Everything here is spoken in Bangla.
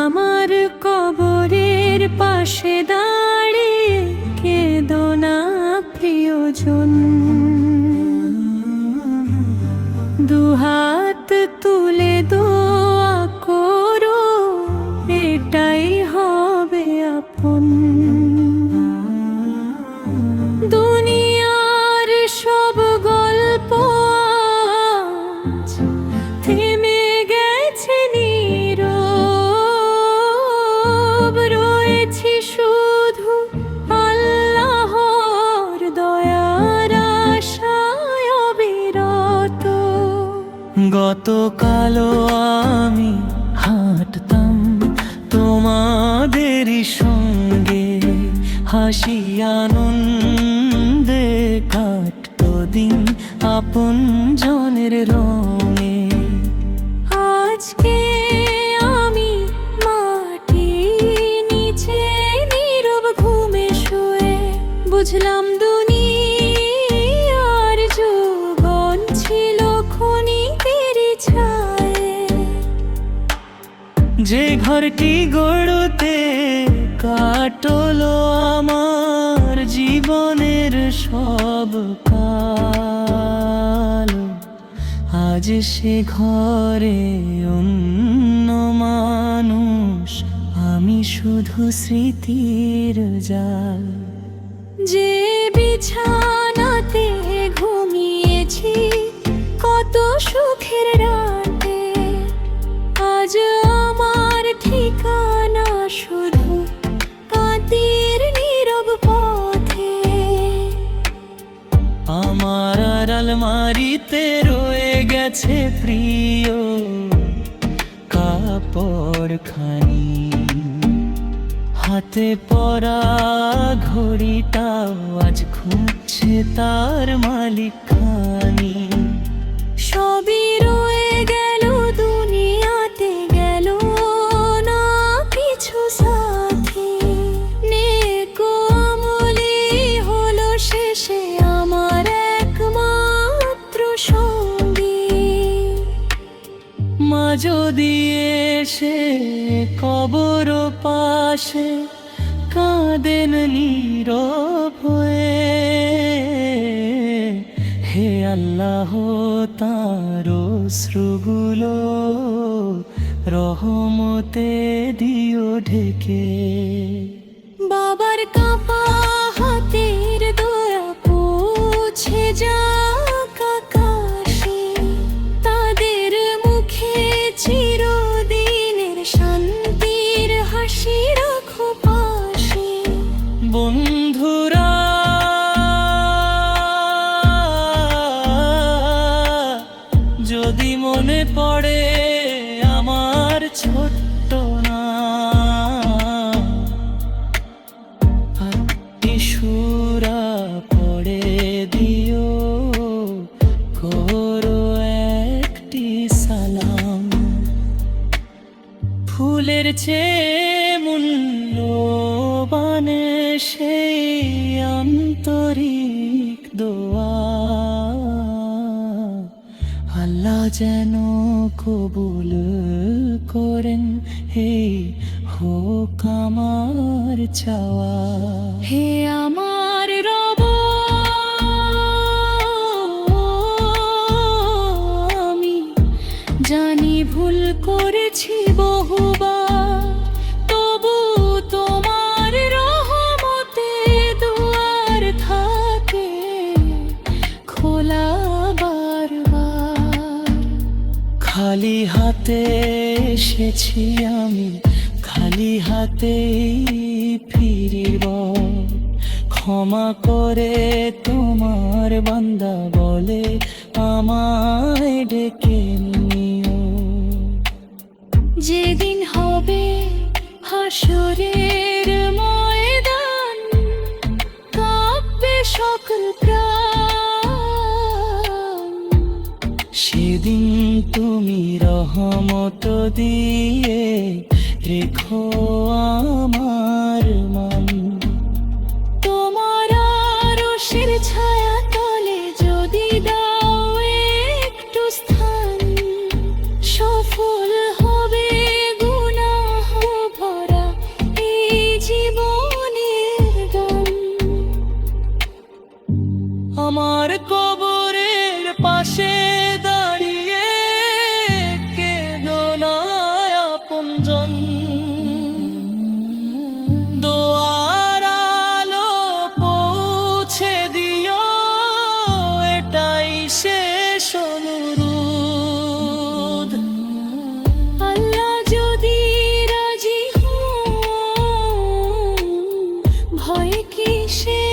আমার কবরের পাশে দাঁড়িয়ে কেঁদো না প্রিয়জন, দুহাত তুলে দোয়া করো, এটাই হবে আপন। দুনিয়ার সব গল্প আজ থেমে গেছে নীরব, রয়েছি শুধু আল্লাহর দয়ার আশায় অবিরত। গতকালও আমি হাঁটতাম তোমাদেরই সঙ্গে, হাসি আনন্দে কাটতো দিন আপন জনের রঙে। আজকে আমি মাটির নিচে নীরব ঘুমে শুয়ে বুঝলাম দুনিয়ার জীবন ছিল ক্ষণিকেরই ছায়ে। যে ঘরটি গড়তে কাটলো আমার জীবনের সব কাল, আজ সে ঘরে অন্য মানুষ, আমি শুধু স্মৃতির জাল। যে বিছানাতে ঘুমিয়েছি কত সুখের রাতে, আজ আমার ঠিকানা শুধু কাঁদের নীরব পথে। আমার আলমারিতে রয়ে গেছে প্রিয় কাপড়খানি, হাতে পরা ঘড়িটাও আজ খুঁজছে তার মালিকানি। সবই রয়ে গেল দুনিয়াতে, গেল না কিছু সাথী। নেকো আমলি হলো শেষে আমার একমাত্র সঙ্গী। মা যদি এসে কবর পাশে কাঁদেন নীরব হয়ে, হে আল্লাহ তাঁর অশ্রুগুলো রহমতে দিও ঢেকে। বাবার কাঁপা হাতের দয়া পৌঁছে যাক আকাশে, তাদের মুখে চিরদিনের শান্তির হাসি রাখো পাশে। বন্ধুরা যদি মনে পড়ে আমার ছোট্ট না সুরা পড়ে দিও, করো একটি সালাম। ফুলের চেয়ে মূল্যবান সেই আন্তরিক দোয়া, আল্লাহ যেন কবুল করেন হে হোক আমার চাওয়া। হে আমার রব, আমি জানি ভুল করেছি বহুবার, তবু তোমার রহমতে দুয়ার থাকে খোলা বারবার। খালি হাতে এসেছি আমি, খালি হাতেই ফিরিব, ক্ষমা করে তোমার বান্দা বলে আমায় ডেকে নিও। যেদিন হবে হাসরের ময়দান, কাঁপবে সকল প্রাণ, সেদিন তুমি রহমত দিয়ে রেখো আমার মান। ছায়া তলে যদি দাও একটু স্থান, সফল হবে গুনাহ ভরা এই জীবনের গান। আমার কবরের পাশে দাঁড়িয়ে কেঁদো না আপনজন, দোয়ার আলো পৌঁছে দিও, এটাই শেষ অনুরোধ। আল্লাহ যদি রাজি হন, ভয় কিসের?